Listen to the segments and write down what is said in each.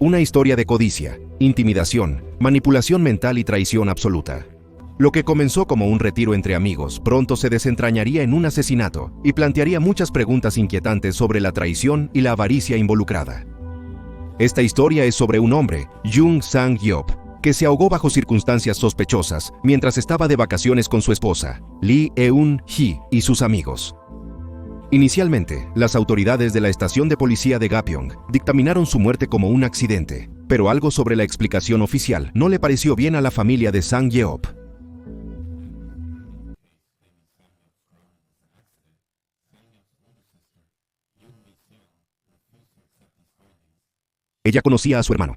Una historia de codicia, intimidación, manipulación mental y traición absoluta. Lo que comenzó como un retiro entre amigos pronto se desentrañaría en un asesinato y plantearía muchas preguntas inquietantes sobre la traición y la avaricia involucrada. Esta historia es sobre un hombre, Jung Sang-yeop, que se ahogó bajo circunstancias sospechosas mientras estaba de vacaciones con su esposa, Lee Eun-hee, y sus amigos. Inicialmente, las autoridades de la estación de policía de Gapyeong dictaminaron su muerte como un accidente, pero algo sobre la explicación oficial no le pareció bien a la familia de Sang-yeop. Ella conocía a su hermano.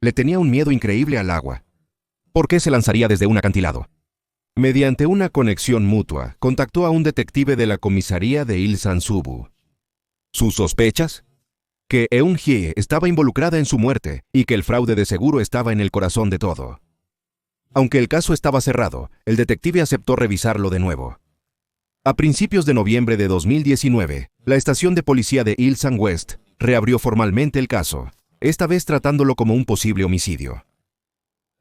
Le tenía un miedo increíble al agua. ¿Por qué se lanzaría desde un acantilado? Mediante una conexión mutua, contactó a un detective de la comisaría de Ilsan-subu. ¿Sus sospechas? Que Eun-hee estaba involucrada en su muerte y que el fraude de seguro estaba en el corazón de todo. Aunque el caso estaba cerrado, el detective aceptó revisarlo de nuevo. A principios de noviembre de 2019, la estación de policía de Ilsan West reabrió formalmente el caso, esta vez tratándolo como un posible homicidio.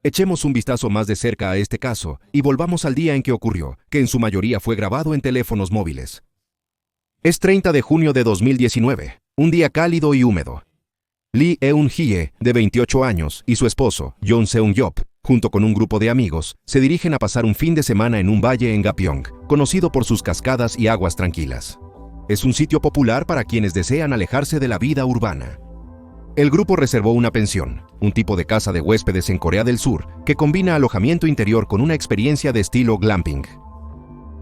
Echemos un vistazo más de cerca a este caso y volvamos al día en que ocurrió, que en su mayoría fue grabado en teléfonos móviles. Es 30 de junio de 2019, un día cálido y húmedo. Lee Eun-hee, de 28 años, y su esposo, Jung Seung-yeop, junto con un grupo de amigos, se dirigen a pasar un fin de semana en un valle en Gapyeong, conocido por sus cascadas y aguas tranquilas. Es un sitio popular para quienes desean alejarse de la vida urbana. El grupo reservó una pensión, un tipo de casa de huéspedes en Corea del Sur, que combina alojamiento interior con una experiencia de estilo glamping.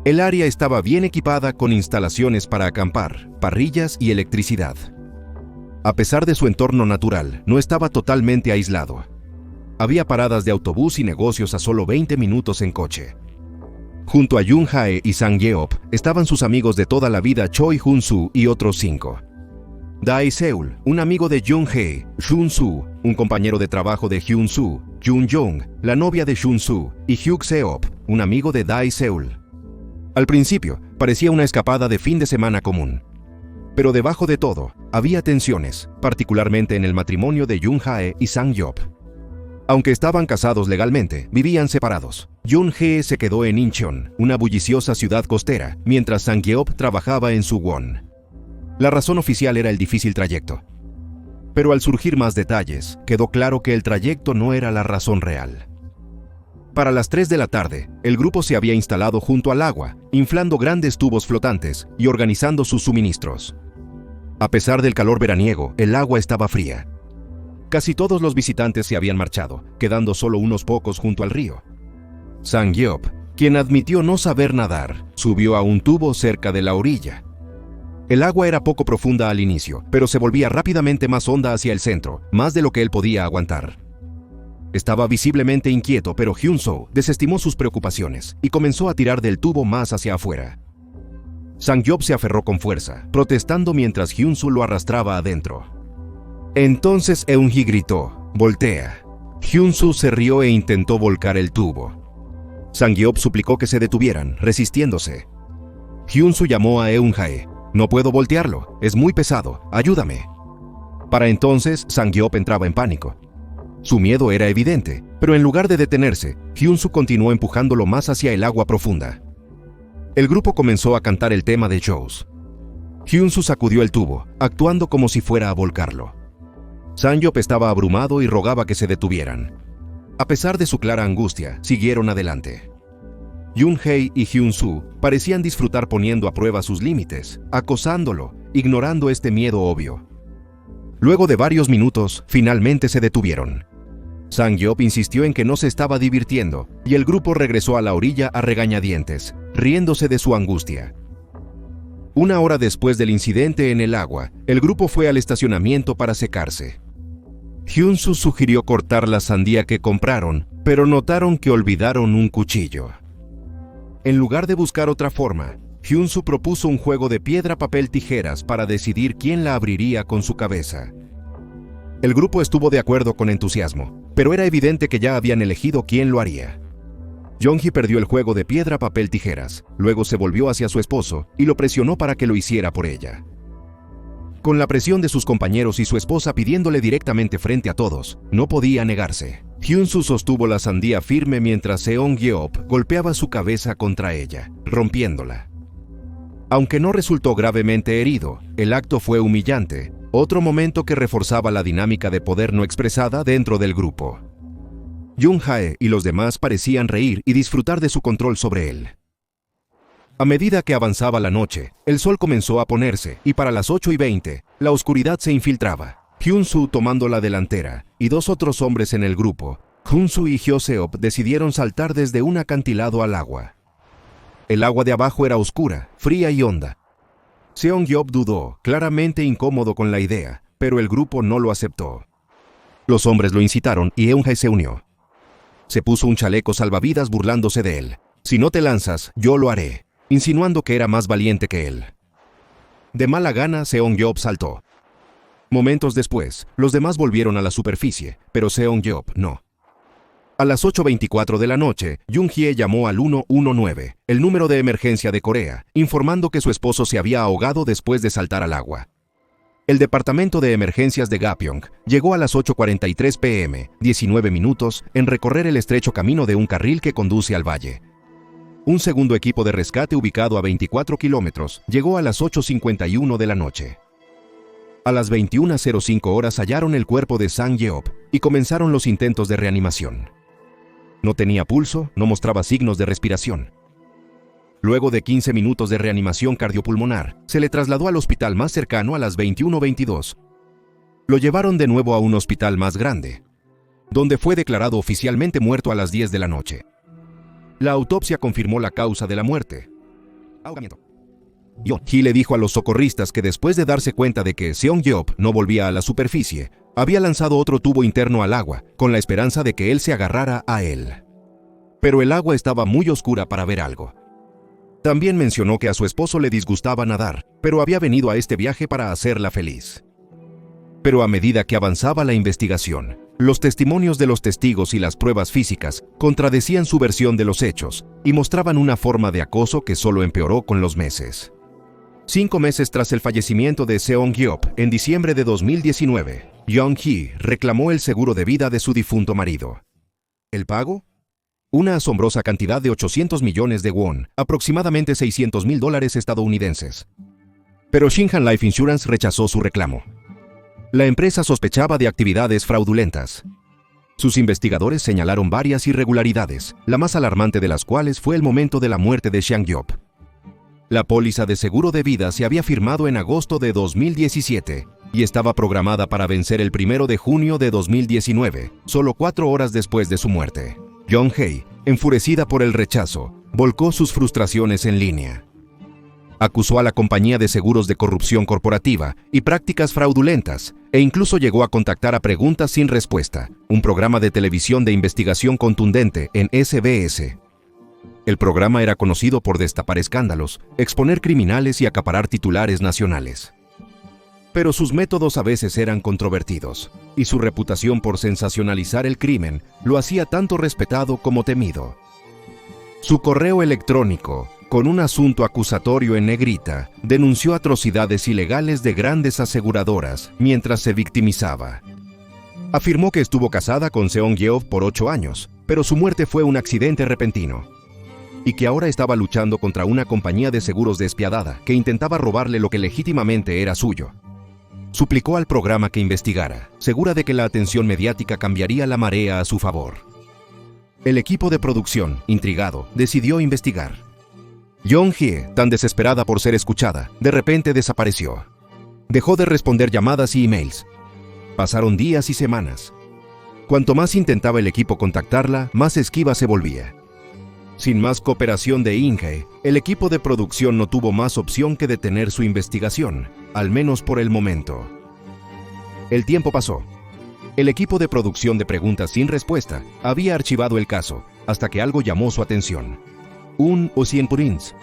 El área estaba bien equipada con instalaciones para acampar, parrillas y electricidad. A pesar de su entorno natural, no estaba totalmente aislado. Había paradas de autobús y negocios a solo 20 minutos en coche. Junto a Jung Hae y Sang-yeop estaban sus amigos de toda la vida Choi Hun-soo y otros 5. Dae Seul, un amigo de Jung Hae, Jun Soo, un compañero de trabajo de Hyun Soo, Jun Jong, la novia de Jun Soo, y Hyuk Seop, un amigo de Dae Seul. Al principio, parecía una escapada de fin de semana común. Pero debajo de todo, había tensiones, particularmente en el matrimonio de Jung Hae y Sang-yeop. Aunque estaban casados legalmente, vivían separados. Jung Hae se quedó en Incheon, una bulliciosa ciudad costera, mientras Sang-yeop trabajaba en Suwon. La razón oficial era el difícil trayecto. Pero al surgir más detalles, quedó claro que el trayecto no era la razón real. Para las 3 de la tarde, el grupo se había instalado junto al agua, inflando grandes tubos flotantes y organizando sus suministros. A pesar del calor veraniego, el agua estaba fría. Casi todos los visitantes se habían marchado, quedando solo unos pocos junto al río. Sang-yeop, quien admitió no saber nadar, subió a un tubo cerca de la orilla. El agua era poco profunda al inicio, pero se volvía rápidamente más honda hacia el centro, más de lo que él podía aguantar. Estaba visiblemente inquieto, pero Hyun-soo desestimó sus preocupaciones y comenzó a tirar del tubo más hacia afuera. Sang-yeop se aferró con fuerza, protestando mientras Hyun-soo lo arrastraba adentro. Entonces Eun-hee gritó, «¡Voltea!». Hyun-soo se rió e intentó volcar el tubo. Sang-yeop suplicó que se detuvieran, resistiéndose. Hyun-soo llamó a Eun-hae. «No puedo voltearlo, es muy pesado, ayúdame». Para entonces, Sang-yeop entraba en pánico. Su miedo era evidente, pero en lugar de detenerse, Hyun-soo continuó empujándolo más hacia el agua profunda. El grupo comenzó a cantar el tema de Joes. Hyun-soo sacudió el tubo, actuando como si fuera a volcarlo. Sang-yeop estaba abrumado y rogaba que se detuvieran. A pesar de su clara angustia, siguieron adelante. Jung Hae y Hyun-soo parecían disfrutar poniendo a prueba sus límites, acosándolo, ignorando este miedo obvio. Luego de varios minutos, finalmente se detuvieron. Sang-yeop insistió en que no se estaba divirtiendo, y el grupo regresó a la orilla a regañadientes, riéndose de su angustia. Una hora después del incidente en el agua, el grupo fue al estacionamiento para secarse. Hyun-soo sugirió cortar la sandía que compraron, pero notaron que olvidaron un cuchillo. En lugar de buscar otra forma, Hyun-soo propuso un juego de piedra, papel, tijeras para decidir quién la abriría con su cabeza. El grupo estuvo de acuerdo con entusiasmo, pero era evidente que ya habían elegido quién lo haría. Jung-hee perdió el juego de piedra, papel, tijeras, luego se volvió hacia su esposo y lo presionó para que lo hiciera por ella. Con la presión de sus compañeros y su esposa pidiéndole directamente frente a todos, no podía negarse. Hyun-soo sostuvo la sandía firme mientras Seong-yeop golpeaba su cabeza contra ella, rompiéndola. Aunque no resultó gravemente herido, el acto fue humillante, otro momento que reforzaba la dinámica de poder no expresada dentro del grupo. Jung-hae y los demás parecían reír y disfrutar de su control sobre él. A medida que avanzaba la noche, el sol comenzó a ponerse y para las 8:20, la oscuridad se infiltraba. Hyun-soo tomando la delantera y dos otros hombres en el grupo, Hyun-soo y Hyo-seop, decidieron saltar desde un acantilado al agua. El agua de abajo era oscura, fría y honda. Seong-yeop dudó, claramente incómodo con la idea, pero el grupo no lo aceptó. Los hombres lo incitaron y Eun-hae se unió. Se puso un chaleco salvavidas burlándose de él. «Si no te lanzas, yo lo haré», insinuando que era más valiente que él. De mala gana, Seong-yeop saltó. Momentos después, los demás volvieron a la superficie, pero Seong-yeop no. A las 8:24 de la noche, Jung-hye llamó al 119, el número de emergencia de Corea, informando que su esposo se había ahogado después de saltar al agua. El departamento de emergencias de Gapyeong llegó a las 8:43 p.m., 19 minutos, en recorrer el estrecho camino de un carril que conduce al valle. Un segundo equipo de rescate ubicado a 24 kilómetros llegó a las 8:51 de la noche. A las 21:05 horas hallaron el cuerpo de Sang-yeop y comenzaron los intentos de reanimación. No tenía pulso, no mostraba signos de respiración. Luego de 15 minutos de reanimación cardiopulmonar, se le trasladó al hospital más cercano a las 21:22. Lo llevaron de nuevo a un hospital más grande, donde fue declarado oficialmente muerto a las 10 de la noche. La autopsia confirmó la causa de la muerte: ahogamiento. Jung-hye le dijo a los socorristas que después de darse cuenta de que Seong-yeop no volvía a la superficie, había lanzado otro tubo interno al agua, con la esperanza de que él se agarrara a él. Pero el agua estaba muy oscura para ver algo. También mencionó que a su esposo le disgustaba nadar, pero había venido a este viaje para hacerla feliz. Pero a medida que avanzaba la investigación, los testimonios de los testigos y las pruebas físicas contradecían su versión de los hechos y mostraban una forma de acoso que solo empeoró con los meses. 5 meses tras el fallecimiento de Seong-yeop, en diciembre de 2019, Jung-hye reclamó el seguro de vida de su difunto marido. ¿El pago? Una asombrosa cantidad de 800 millones de won, aproximadamente $600.000 estadounidenses. Pero Shinhan Life Insurance rechazó su reclamo. La empresa sospechaba de actividades fraudulentas. Sus investigadores señalaron varias irregularidades, la más alarmante de las cuales fue el momento de la muerte de Sang-yeop. La póliza de seguro de vida se había firmado en agosto de 2017 y estaba programada para vencer el 1 de junio de 2019, solo 4 horas después de su muerte. Jung-hae, enfurecida por el rechazo, volcó sus frustraciones en línea. Acusó a la compañía de seguros de corrupción corporativa y prácticas fraudulentas, e incluso llegó a contactar a Preguntas sin Respuesta, un programa de televisión de investigación contundente en SBS. El programa era conocido por destapar escándalos, exponer criminales y acaparar titulares nacionales. Pero sus métodos a veces eran controvertidos, y su reputación por sensacionalizar el crimen lo hacía tanto respetado como temido. Su correo electrónico, con un asunto acusatorio en negrita, denunció atrocidades ilegales de grandes aseguradoras mientras se victimizaba. Afirmó que estuvo casada con Seong-yeop por 8 años, pero su muerte fue un accidente repentino, y que ahora estaba luchando contra una compañía de seguros despiadada que intentaba robarle lo que legítimamente era suyo. Suplicó al programa que investigara, segura de que la atención mediática cambiaría la marea a su favor. El equipo de producción, intrigado, decidió investigar. Jung-hye, tan desesperada por ser escuchada, de repente desapareció. Dejó de responder llamadas y emails. Pasaron días y semanas. Cuanto más intentaba el equipo contactarla, más esquiva se volvía. Sin más cooperación de Jung-hye, el equipo de producción no tuvo más opción que detener su investigación, al menos por el momento. El tiempo pasó. El equipo de producción de Preguntas sin Respuesta había archivado el caso, hasta que algo llamó su atención. Un Osienpurins.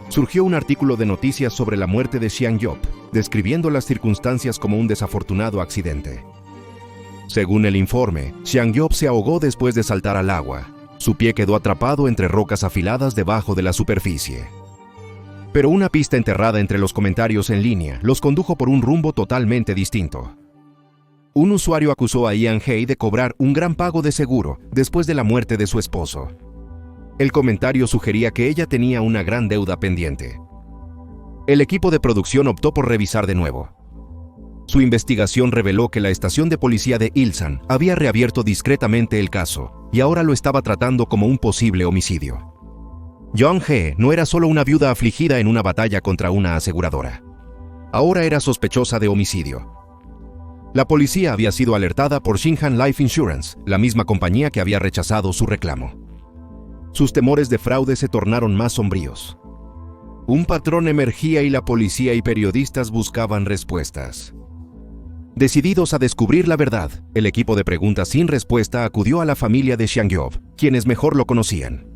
Surgió un artículo de noticias sobre la muerte de Sang-yeop, describiendo las circunstancias como un desafortunado accidente. Según el informe, Sang-yeop se ahogó después de saltar al agua. Su pie quedó atrapado entre rocas afiladas debajo de la superficie. Pero una pista enterrada entre los comentarios en línea los condujo por un rumbo totalmente distinto. Un usuario acusó a Ian Hay de cobrar un gran pago de seguro después de la muerte de su esposo. El comentario sugería que ella tenía una gran deuda pendiente. El equipo de producción optó por revisar de nuevo. Su investigación reveló que la estación de policía de Ilsan había reabierto discretamente el caso y ahora lo estaba tratando como un posible homicidio. Jung-hee no era solo una viuda afligida en una batalla contra una aseguradora. Ahora era sospechosa de homicidio. La policía había sido alertada por Shinhan Life Insurance, la misma compañía que había rechazado su reclamo. Sus temores de fraude se tornaron más sombríos. Un patrón emergía y la policía y periodistas buscaban respuestas. Decididos a descubrir la verdad, el equipo de preguntas sin respuesta acudió a la familia de Sang-yeop, quienes mejor lo conocían.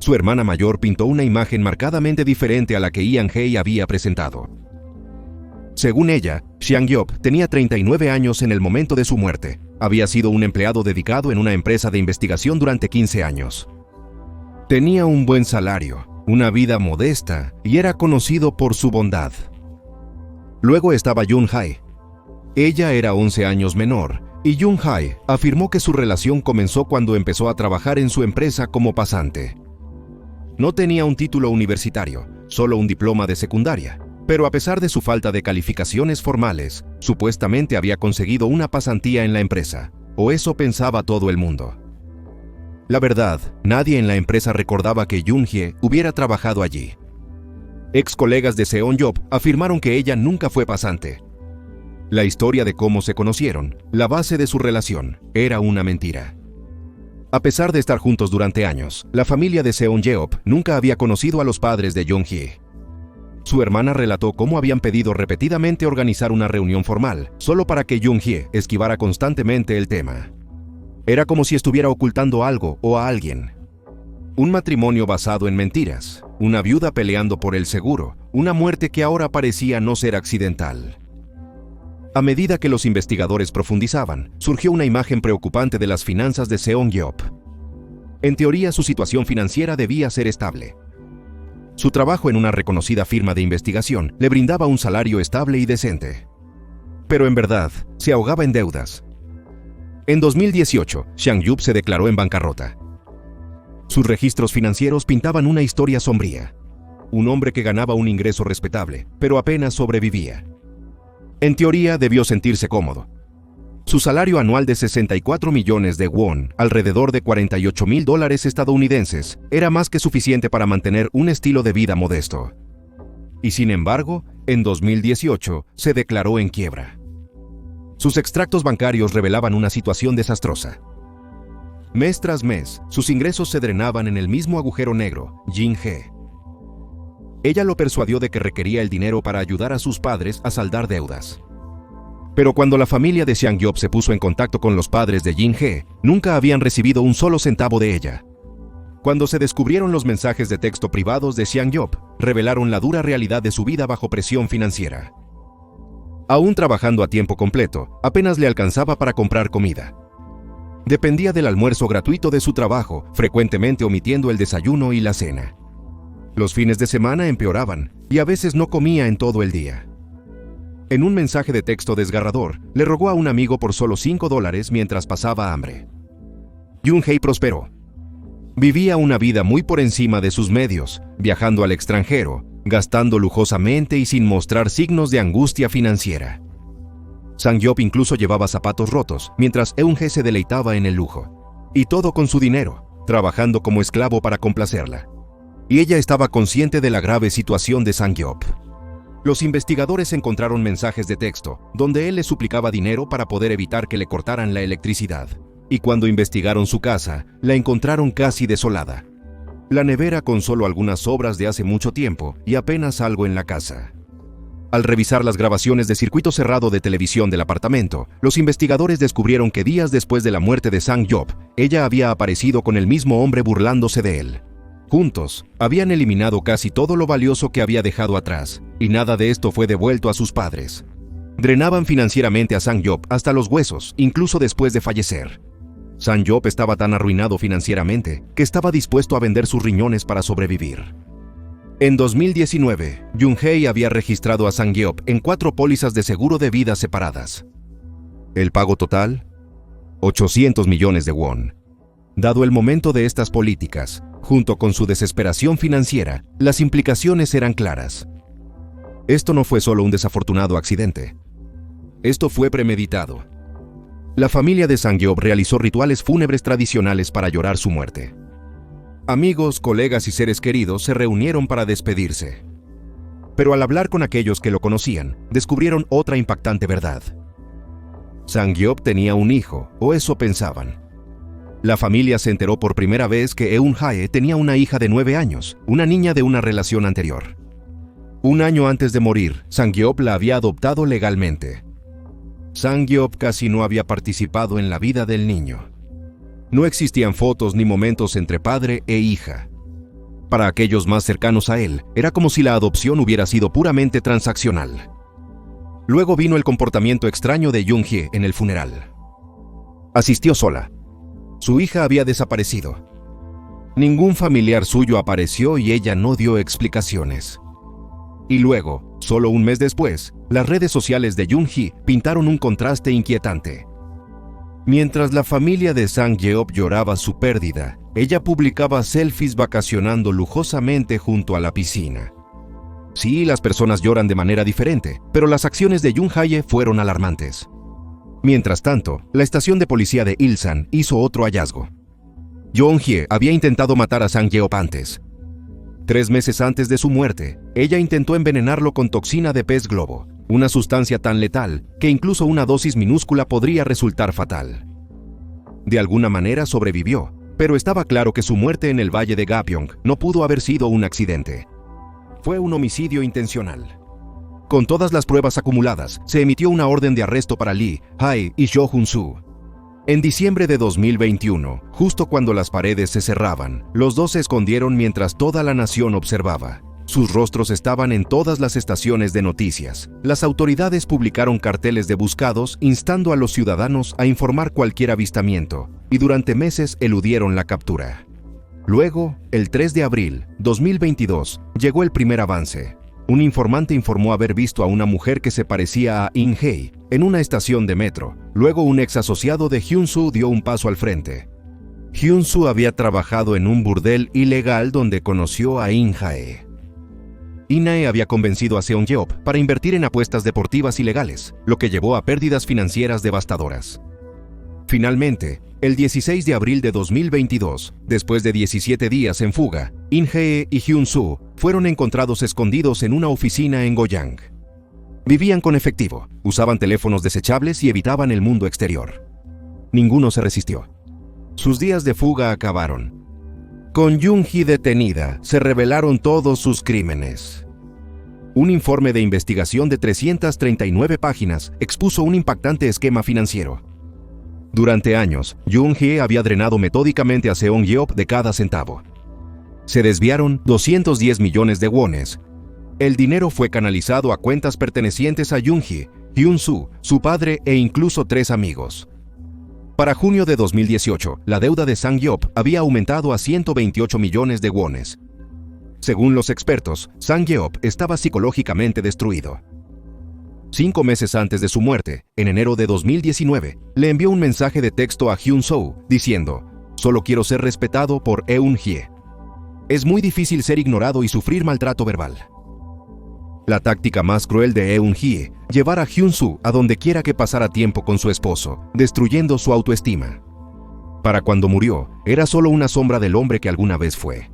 Su hermana mayor pintó una imagen marcadamente diferente a la que Ian Hay había presentado. Según ella, Sang-yeop tenía 39 años en el momento de su muerte. Había sido un empleado dedicado en una empresa de investigación durante 15 años. Tenía un buen salario, una vida modesta y era conocido por su bondad. Luego estaba Jung-hae. Ella era 11 años menor y Jung-hae afirmó que su relación comenzó cuando empezó a trabajar en su empresa como pasante. No tenía un título universitario, solo un diploma de secundaria, pero a pesar de su falta de calificaciones formales, supuestamente había conseguido una pasantía en la empresa, o eso pensaba todo el mundo. La verdad, nadie en la empresa recordaba que Jung-hye hubiera trabajado allí. Ex colegas de Seon-yeop afirmaron que ella nunca fue pasante. La historia de cómo se conocieron, la base de su relación, era una mentira. A pesar de estar juntos durante años, la familia de Seon-yeop nunca había conocido a los padres de Jung-hye. Su hermana relató cómo habían pedido repetidamente organizar una reunión formal, solo para que Jung-hye esquivara constantemente el tema. Era como si estuviera ocultando algo o a alguien. Un matrimonio basado en mentiras, una viuda peleando por el seguro, una muerte que ahora parecía no ser accidental. A medida que los investigadores profundizaban, surgió una imagen preocupante de las finanzas de Seon-yeop. En teoría, su situación financiera debía ser estable. Su trabajo en una reconocida firma de investigación le brindaba un salario estable y decente. Pero en verdad, se ahogaba en deudas. En 2018, Sang-yeop se declaró en bancarrota. Sus registros financieros pintaban una historia sombría. Un hombre que ganaba un ingreso respetable, pero apenas sobrevivía. En teoría, debió sentirse cómodo. Su salario anual de 64 millones de won, alrededor de $48,000 estadounidenses, era más que suficiente para mantener un estilo de vida modesto. Y sin embargo, en 2018 se declaró en quiebra. Sus extractos bancarios revelaban una situación desastrosa. Mes tras mes, sus ingresos se drenaban en el mismo agujero negro, Jin-hee. Ella lo persuadió de que requería el dinero para ayudar a sus padres a saldar deudas. Pero cuando la familia de Sang-yeop se puso en contacto con los padres de Jin-hee, nunca habían recibido un solo centavo de ella. Cuando se descubrieron los mensajes de texto privados de Sang-yeop, revelaron la dura realidad de su vida bajo presión financiera. Aún trabajando a tiempo completo, apenas le alcanzaba para comprar comida. Dependía del almuerzo gratuito de su trabajo, frecuentemente omitiendo el desayuno y la cena. Los fines de semana empeoraban, y a veces no comía en todo el día. En un mensaje de texto desgarrador, le rogó a un amigo por solo $5 mientras pasaba hambre. Jung-hee prosperó. Vivía una vida muy por encima de sus medios, viajando al extranjero, gastando lujosamente y sin mostrar signos de angustia financiera. Sang-yeop incluso llevaba zapatos rotos, mientras Eun-hee se deleitaba en el lujo. Y todo con su dinero, trabajando como esclavo para complacerla. Y ella estaba consciente de la grave situación de Sang-yeop. Los investigadores encontraron mensajes de texto, donde él le suplicaba dinero para poder evitar que le cortaran la electricidad. Y cuando investigaron su casa, la encontraron casi desolada. La nevera con solo algunas sobras de hace mucho tiempo y apenas algo en la casa. Al revisar las grabaciones de circuito cerrado de televisión del apartamento, los investigadores descubrieron que días después de la muerte de Sang-yeop, ella había aparecido con el mismo hombre burlándose de él. Juntos, habían eliminado casi todo lo valioso que había dejado atrás, y nada de esto fue devuelto a sus padres. Drenaban financieramente a Sang-yeop hasta los huesos, incluso después de fallecer. Sang-yeop estaba tan arruinado financieramente que estaba dispuesto a vender sus riñones para sobrevivir. En 2019, Jung-hee había registrado a Sang-yeop en 4 pólizas de seguro de vida separadas. El pago total, 800 millones de won. Dado el momento de estas políticas, junto con su desesperación financiera, las implicaciones eran claras. Esto no fue solo un desafortunado accidente. Esto fue premeditado. La familia de Sang-yeop realizó rituales fúnebres tradicionales para llorar su muerte. Amigos, colegas y seres queridos se reunieron para despedirse. Pero al hablar con aquellos que lo conocían, descubrieron otra impactante verdad. Sang-yeop tenía un hijo, o eso pensaban. La familia se enteró por primera vez que Eun-hae tenía una hija de 9 años, una niña de una relación anterior. Un año antes de morir, Sang-yeop la había adoptado legalmente. Sang-yeop casi no había participado en la vida del niño. No existían fotos ni momentos entre padre e hija. Para aquellos más cercanos a él, era como si la adopción hubiera sido puramente transaccional. Luego vino el comportamiento extraño de Jung-hee en el funeral. Asistió sola. Su hija había desaparecido. Ningún familiar suyo apareció y ella no dio explicaciones. Y luego, solo un mes después, las redes sociales de Jung-hee pintaron un contraste inquietante. Mientras la familia de Sang-yeop lloraba su pérdida, ella publicaba selfies vacacionando lujosamente junto a la piscina. Sí, las personas lloran de manera diferente, pero las acciones de Jung-hae fueron alarmantes. Mientras tanto, la estación de policía de Ilsan hizo otro hallazgo. Jung-hee había intentado matar a Sang-yeop antes. 3 meses antes de su muerte, ella intentó envenenarlo con toxina de pez globo, una sustancia tan letal que incluso una dosis minúscula podría resultar fatal. De alguna manera sobrevivió, pero estaba claro que su muerte en el valle de Gapyeong no pudo haber sido un accidente. Fue un homicidio intencional. Con todas las pruebas acumuladas, se emitió una orden de arresto para Lee, Hae y Jo Hun-soo. En diciembre de 2021, justo cuando las paredes se cerraban, los dos se escondieron mientras toda la nación observaba. Sus rostros estaban en todas las estaciones de noticias. Las autoridades publicaron carteles de buscados instando a los ciudadanos a informar cualquier avistamiento, y durante meses eludieron la captura. Luego, el 3 de abril, 2022, llegó el primer avance. Un informante informó haber visto a una mujer que se parecía a In-hye en una estación de metro. Luego un ex asociado de Hyun-soo dio un paso al frente. Hyun-soo había trabajado en un burdel ilegal donde conoció a In-hae. In-hae había convencido a Seong-yeop para invertir en apuestas deportivas ilegales, lo que llevó a pérdidas financieras devastadoras. Finalmente, el 16 de abril de 2022, después de 17 días en fuga, In-hye y Hyun-soo fueron encontrados escondidos en una oficina en Goyang. Vivían con efectivo, usaban teléfonos desechables y evitaban el mundo exterior. Ninguno se resistió. Sus días de fuga acabaron. Con Jung-hee detenida, se revelaron todos sus crímenes. Un informe de investigación de 339 páginas expuso un impactante esquema financiero. Durante años, Jung-hee había drenado metódicamente a Seong-yeop de cada centavo. Se desviaron 210 millones de wones. El dinero fue canalizado a cuentas pertenecientes a Jung-hee, Hyun-soo, su padre e incluso 3 amigos. Para junio de 2018, la deuda de Sang-yeop había aumentado a 128 millones de wones. Según los expertos, Sang-yeop estaba psicológicamente destruido. 5 meses antes de su muerte, en enero de 2019, le envió un mensaje de texto a Hyun-soo diciendo: «Solo quiero ser respetado por Eun-hye. Es muy difícil ser ignorado y sufrir maltrato verbal». La táctica más cruel de Eun-hye, llevar a Hyun-soo a donde quiera que pasara tiempo con su esposo, destruyendo su autoestima. Para cuando murió, era solo una sombra del hombre que alguna vez fue.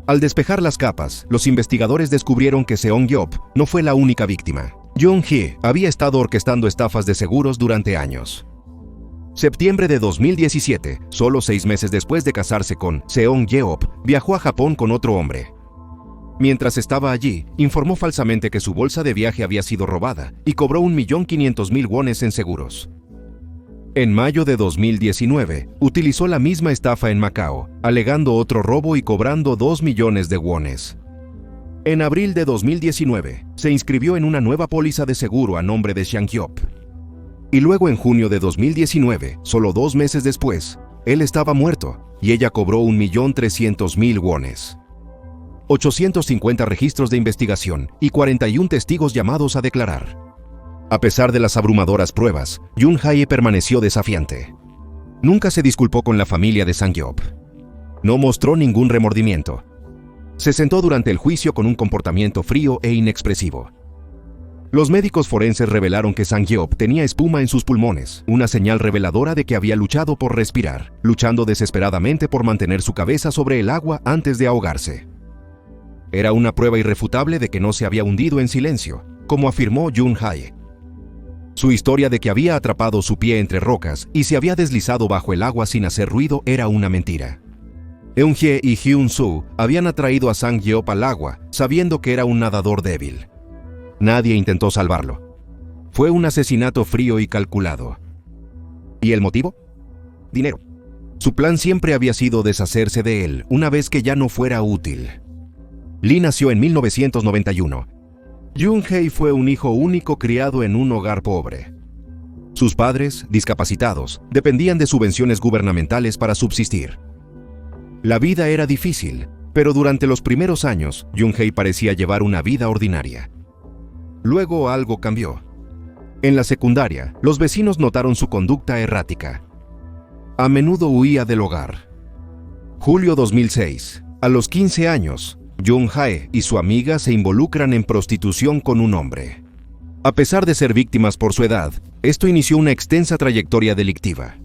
Al despejar las capas, los investigadores descubrieron que Seong-yeop no fue la única víctima. Jung-hee había estado orquestando estafas de seguros durante años. Septiembre de 2017, solo 6 meses después de casarse con Seong-yeop, viajó a Japón con otro hombre. Mientras estaba allí, informó falsamente que su bolsa de viaje había sido robada y cobró 1.500.000 wones en seguros. En mayo de 2019, utilizó la misma estafa en Macao, alegando otro robo y cobrando 2 millones de wones. En abril de 2019, se inscribió en una nueva póliza de seguro a nombre de Sang-yeop. Y luego en junio de 2019, solo 2 meses después, él estaba muerto y ella cobró 1.300.000 wones. 850 registros de investigación y 41 testigos llamados a declarar. A pesar de las abrumadoras pruebas, Jung Hae permaneció desafiante. Nunca se disculpó con la familia de Sang-yeop. No mostró ningún remordimiento. Se sentó durante el juicio con un comportamiento frío e inexpresivo. Los médicos forenses revelaron que Sang-yeop tenía espuma en sus pulmones, una señal reveladora de que había luchado por respirar, luchando desesperadamente por mantener su cabeza sobre el agua antes de ahogarse. Era una prueba irrefutable de que no se había hundido en silencio, como afirmó Jung Hae. Su historia de que había atrapado su pie entre rocas y se había deslizado bajo el agua sin hacer ruido era una mentira. Eun-hye y Hyun-soo habían atraído a Sang-yeop al agua, sabiendo que era un nadador débil. Nadie intentó salvarlo. Fue un asesinato frío y calculado. ¿Y el motivo? Dinero. Su plan siempre había sido deshacerse de él una vez que ya no fuera útil. Lee nació en 1991. Jung Hae fue un hijo único criado en un hogar pobre. Sus padres, discapacitados, dependían de subvenciones gubernamentales para subsistir. La vida era difícil, pero durante los primeros años, Jung Hae parecía llevar una vida ordinaria. Luego algo cambió. En la secundaria, los vecinos notaron su conducta errática. A menudo huía del hogar. Julio 2006. A los 15 años, Jung Hae y su amiga se involucran en prostitución con un hombre. A pesar de ser víctimas por su edad, esto inició una extensa trayectoria delictiva.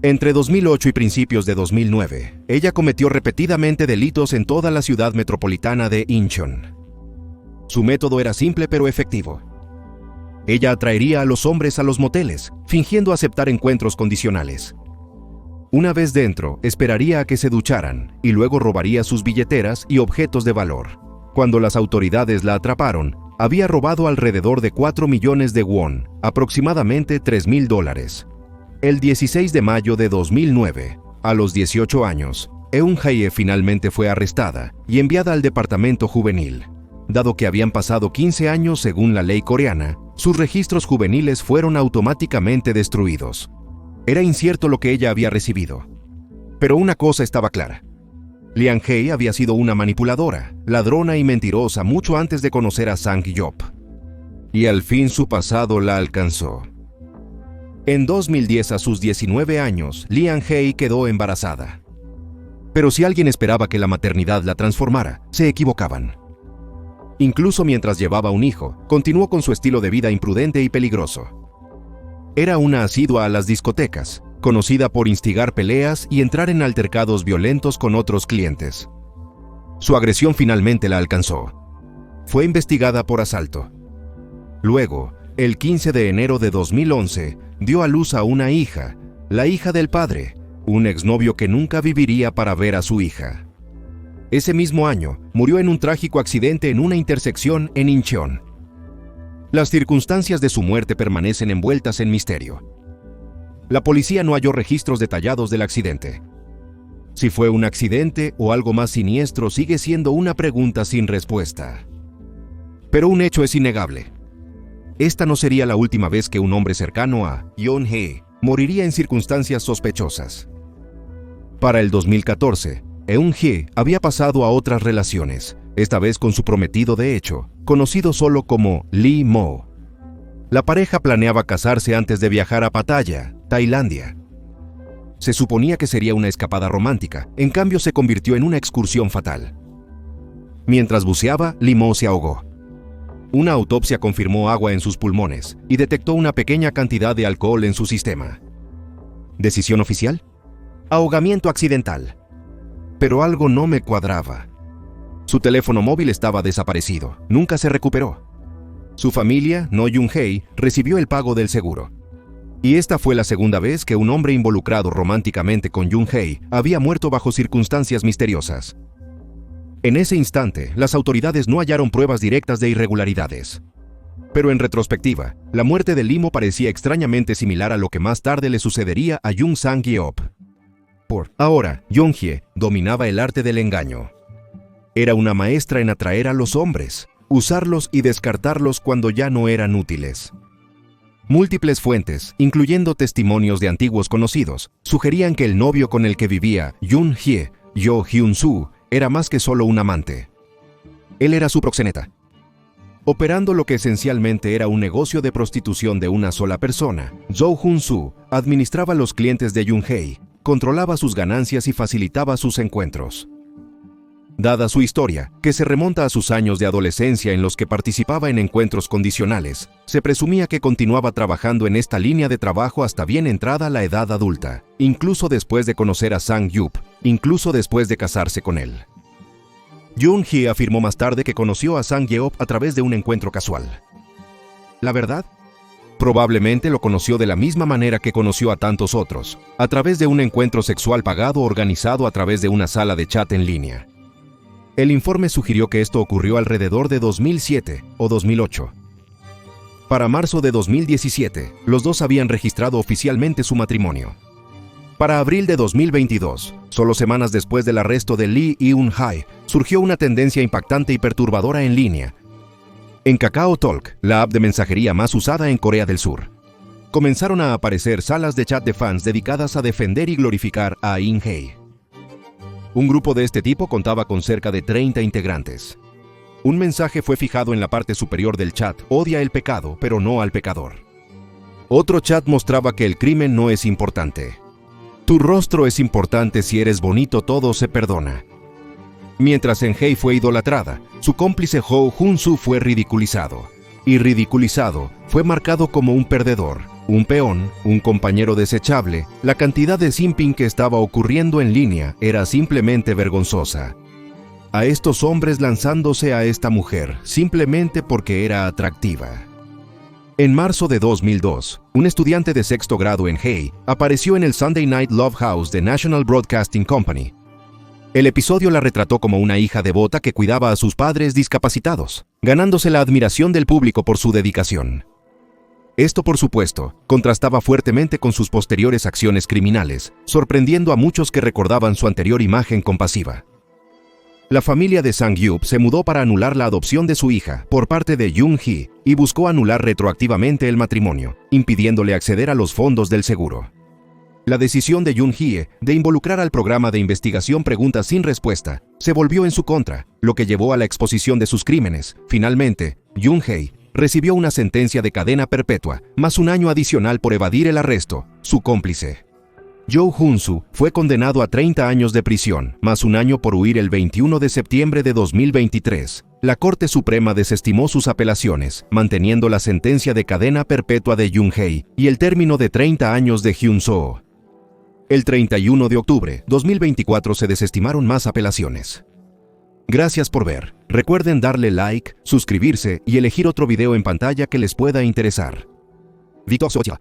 Entre 2008 y principios de 2009, ella cometió repetidamente delitos en toda la ciudad metropolitana de Incheon. Su método era simple pero efectivo. Ella atraería a los hombres a los moteles, fingiendo aceptar encuentros condicionales. Una vez dentro, esperaría a que se ducharan y luego robaría sus billeteras y objetos de valor. Cuando las autoridades la atraparon, había robado alrededor de 4 millones de won, aproximadamente $3,000. El 16 de mayo de 2009, a los 18 años, Eun Hae finalmente fue arrestada y enviada al departamento juvenil. Dado que habían pasado 15 años según la ley coreana, sus registros juveniles fueron automáticamente destruidos. Era incierto lo que ella había recibido. Pero una cosa estaba clara. Lian Hae había sido una manipuladora, ladrona y mentirosa mucho antes de conocer a Sang-yeop. Y al fin su pasado la alcanzó. En 2010, a sus 19 años, Lian Hae quedó embarazada. Pero si alguien esperaba que la maternidad la transformara, se equivocaban. Incluso mientras llevaba un hijo, continuó con su estilo de vida imprudente y peligroso. Era una asidua a las discotecas, conocida por instigar peleas y entrar en altercados violentos con otros clientes. Su agresión finalmente la alcanzó. Fue investigada por asalto. Luego, el 15 de enero de 2011, dio a luz a una hija, la hija del padre, un exnovio que nunca viviría para ver a su hija. Ese mismo año, murió en un trágico accidente en una intersección en Incheon. Las circunstancias de su muerte permanecen envueltas en misterio. La policía no halló registros detallados del accidente. Si fue un accidente o algo más siniestro sigue siendo una pregunta sin respuesta. Pero un hecho es innegable. Esta no sería la última vez que un hombre cercano a Jung Hae moriría en circunstancias sospechosas. Para el 2014, Eun-hye había pasado a otras relaciones, esta vez con su prometido de hecho, conocido solo como Lee Mo. La pareja planeaba casarse antes de viajar a Pattaya, Tailandia. Se suponía que sería una escapada romántica, en cambio se convirtió en una excursión fatal. Mientras buceaba, Lee Mo se ahogó. Una autopsia confirmó agua en sus pulmones y detectó una pequeña cantidad de alcohol en su sistema. ¿Decisión oficial? Ahogamiento accidental. Pero algo no me cuadraba. Su teléfono móvil estaba desaparecido, nunca se recuperó. Su familia, No Jung-hae, recibió el pago del seguro. Y esta fue la segunda vez que un hombre involucrado románticamente con Jung-hae había muerto bajo circunstancias misteriosas. En ese instante, las autoridades no hallaron pruebas directas de irregularidades. Pero en retrospectiva, la muerte de Lee Mo parecía extrañamente similar a lo que más tarde le sucedería a Jung Sang-yeop. Por ahora, Jung-hye dominaba el arte del engaño. Era una maestra en atraer a los hombres, usarlos y descartarlos cuando ya no eran útiles. Múltiples fuentes, incluyendo testimonios de antiguos conocidos, sugerían que el novio con el que vivía, Jung-hye, Yo Hyun-soo, era más que solo un amante. Él era su proxeneta. Operando lo que esencialmente era un negocio de prostitución de una sola persona, Zhou Junsu administraba los clientes de Yunhei, controlaba sus ganancias y facilitaba sus encuentros. Dada su historia, que se remonta a sus años de adolescencia en los que participaba en encuentros condicionales, se presumía que continuaba trabajando en esta línea de trabajo hasta bien entrada la edad adulta, incluso después de conocer a Sang Yup, incluso después de casarse con él. Jung-hee afirmó más tarde que conoció a Sang Yeop a través de un encuentro casual. ¿La verdad? Probablemente lo conoció de la misma manera que conoció a tantos otros, a través de un encuentro sexual pagado organizado a través de una sala de chat en línea. El informe sugirió que esto ocurrió alrededor de 2007 o 2008. Para marzo de 2017, los dos habían registrado oficialmente su matrimonio. Para abril de 2022, solo semanas después del arresto de Lee Eun-hae, surgió una tendencia impactante y perturbadora en línea. En Kakao Talk, la app de mensajería más usada en Corea del Sur, comenzaron a aparecer salas de chat de fans dedicadas a defender y glorificar a In-hae. Un grupo de este tipo contaba con cerca de 30 integrantes. Un mensaje fue fijado en la parte superior del chat: odia el pecado, pero no al pecador. Otro chat mostraba que el crimen no es importante. Tu rostro es importante, si eres bonito todo se perdona. Mientras En-hae fue idolatrada, su cómplice Ho Junsu fue ridiculizado. Y ridiculizado, fue marcado como un perdedor, un peón, un compañero desechable. La cantidad de simping que estaba ocurriendo en línea era simplemente vergonzosa. A estos hombres lanzándose a esta mujer simplemente porque era atractiva. En marzo de 2002, un estudiante de sexto grado en Hae apareció en el Sunday Night Love House de National Broadcasting Company. El episodio la retrató como una hija devota que cuidaba a sus padres discapacitados, ganándose la admiración del público por su dedicación. Esto, por supuesto, contrastaba fuertemente con sus posteriores acciones criminales, sorprendiendo a muchos que recordaban su anterior imagen compasiva. La familia de Sang Yup se mudó para anular la adopción de su hija por parte de Jung-hee y buscó anular retroactivamente el matrimonio, impidiéndole acceder a los fondos del seguro. La decisión de Jung-hee de involucrar al programa de investigación Preguntas sin Respuesta se volvió en su contra, lo que llevó a la exposición de sus crímenes. Finalmente, Jung-hee recibió una sentencia de cadena perpetua, más un año adicional por evadir el arresto. Su cómplice, Jo Junsu, fue condenado a 30 años de prisión, más un año por huir. El 21 de septiembre de 2023. La Corte Suprema desestimó sus apelaciones, manteniendo la sentencia de cadena perpetua de Jung-hee y el término de 30 años de Hyun-soo. El 31 de octubre 2024 se desestimaron más apelaciones. Gracias por ver. Recuerden darle like, suscribirse y elegir otro video en pantalla que les pueda interesar. Victor Socha.